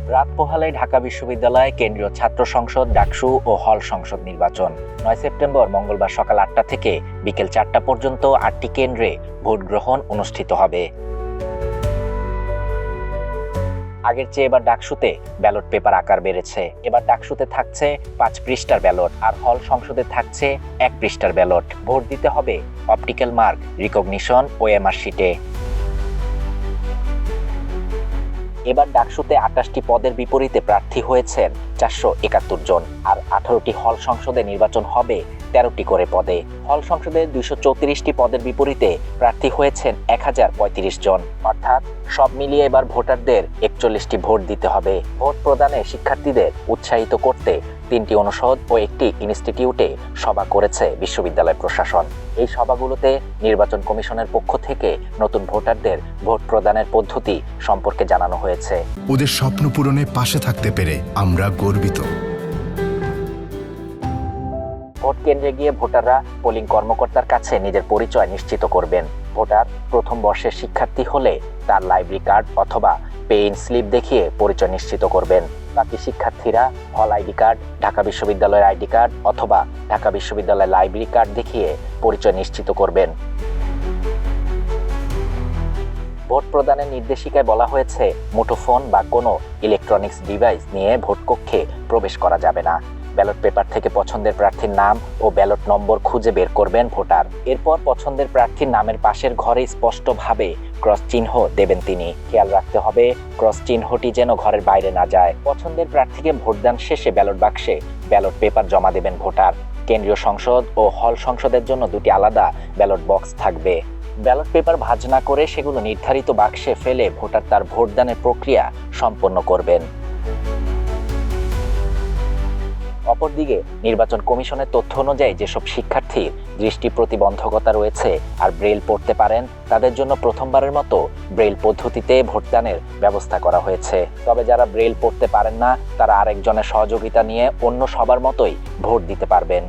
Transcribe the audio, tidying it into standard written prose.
রাত পোহালে ঢাকা বিশ্ববিদ্যালয় কেন্দ্রীয় ছাত্র সংসদ, ডাকসু ও হল সংসদ নির্বাচন। 9 সেপ্টেম্বর মঙ্গলবার সকাল 8টা থেকে বিকেল 4টা পর্যন্ত 8টি কেন্দ্রে ভোট গ্রহণ অনুষ্ঠিত হবে। আগের চেয়ে এবার ডাকসুতে ব্যালট পেপার আকার বেড়েছে। এবার ডাকসুতে থাকছে 5 পৃষ্ঠার ব্যালট, আর হল সংসদে থাকছে 1 পৃষ্ঠার ব্যালট। ভোট দিতে হবে অপটিক্যাল মার্ক রিকগনিশন ও এমআর শিটে। এবার ডাকসুতে 28টি পদের বিপরীতে প্রার্থী হয়েছেন 471 জন, আর 18টি হল সংসদে নির্বাচন হবে 13টি করে পদে। হল সংসদে 234টি পদের বিপরীতে প্রার্থী হয়েছেন 1035 জন। অর্থাৎ সব মিলিয়ে এবার ভোটারদের 41টি ভোট দিতে হবে। ভোট প্রদানে শিক্ষার্থীদের উৎসাহিত করতে 3টি অনুষদ ও একটি ইনস্টিটিউটে সভা করেছে বিশ্ববিদ্যালয় প্রশাসন। এই সভাগুলোতে নির্বাচন কমিশনের পক্ষ থেকে নতুন ভোটারদের ভোট প্রদানের পদ্ধতি সম্পর্কে জানানো হয়েছে। ওদের স্বপ্ন পূরণে পাশে থাকতে পেরে আমরা গর্বিত। ভোট কেন্দ্রে গিয়ে ভোটাররা পোলিং কর্মকর্তার কাছে নিজের পরিচয় নিশ্চিত করবেন। ভোটার প্রথম বর্ষের শিক্ষার্থী হলে তার লাইব্রেরি কার্ড অথবা পে ইন স্লিপ দেখিয়ে পরিচয় নিশ্চিত করবেন। বাকি শিক্ষার্থীরা হল আইডি কার্ড, ঢাকা বিশ্ববিদ্যালয়ের আইডি কার্ড অথবা ঢাকা বিশ্ববিদ্যালয়ের লাইব্রেরি কার্ড দেখিয়ে পরিচয় নিশ্চিত করবেন। ভোট প্রদানের নির্দেশিকায় বলা হয়েছে, মুঠোফোন বা কোনো ইলেকট্রনিক্স ডিভাইস নিয়ে ভোট কক্ষে প্রবেশ করা যাবে না। ব্যালট পেপার থেকে পছন্দের প্রার্থীর নাম ও ব্যালট নম্বর খুঁজে বের করবেন ভোটার। এরপর পছন্দের প্রার্থীর নামের পাশের ঘরে স্পষ্টভাবে ক্রস চিহ্ন দেবেন তিনি। খেয়াল রাখতে হবে ক্রস চিহ্নটি যেন ঘরের বাইরে না যায়। পছন্দের প্রার্থীকে ভোটদান শেষে ব্যালট বাক্সে ব্যালট পেপার জমা দেবেন ভোটার। কেন্দ্রীয় সংসদ ও হল সংসদের জন্য 2টি আলাদা ব্যালট বক্স থাকবে। ব্যালট পেপার ভাঁজ না করে সেগুলো নির্ধারিত বাক্সে ফেলে ভোটার তার ভোটদানের প্রক্রিয়া সম্পন্ন করবেন। অপরদিকে নির্বাচন কমিশনের তথ্য অনুযায়ী যেসব শিক্ষার্থীর দৃষ্টি প্রতিবন্ধকতা রয়েছে আর ব্রেইল পড়তে পারেন, তাদের জন্য প্রথমবারের মতো ব্রেইল পদ্ধতিতে ভোটদানের ব্যবস্থা করা হয়েছে। তবে যারা ব্রেইল পড়তে পারেন না, তারা আরেকজনের সহযোগিতা নিয়ে অন্য সবার মতোই ভোট দিতে পারবেন।